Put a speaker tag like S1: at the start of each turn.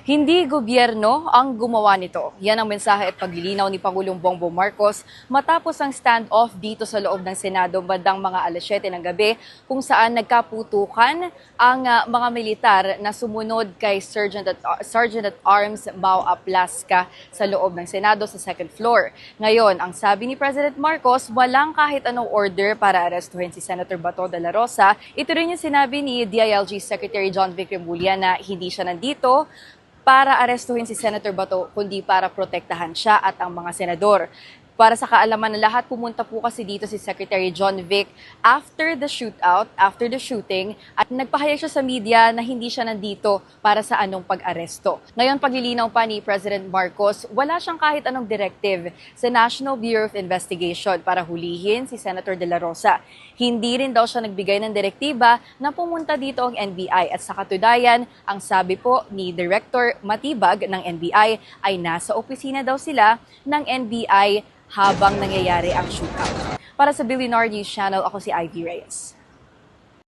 S1: Hindi gobyerno ang gumawa nito. Yan ang mensahe at paglilinaw ni Pangulong Bongbong Marcos matapos ang standoff dito sa loob ng Senado bandang mga alas 7 ng gabi kung saan nagkaputukan ang mga militar na sumunod kay Sergeant at Arms Mau Aplaska sa loob ng Senado sa second floor. Ngayon, ang sabi ni President Marcos, walang kahit anong order para arestuhin si Senator Bato de la Rosa. Ito rin yung sinabi ni DILG Secretary John Vic Remulla na hindi siya nandito para arestuhin si Senator Bato, kundi para protektahan siya at ang mga senador. Para sa kaalaman ng lahat, pumunta po kasi dito si Secretary John Vic after the shooting, at nagpahayag siya sa media na hindi siya nandito para sa anong pag-aresto. Ngayon, paglilinaw pa ni President Marcos, wala siyang kahit anong directive sa National Bureau of Investigation para hulihin si Senator De La Rosa. Hindi rin daw siya nagbigay ng direktiba na pumunta dito ang NBI, at sa katunayan, ang sabi po ni Director Matibag ng NBI ay nasa opisina daw sila ng NBI habang nangyayari ang shootout. Para sa Billionaire News Channel, ako si Ivy Reyes.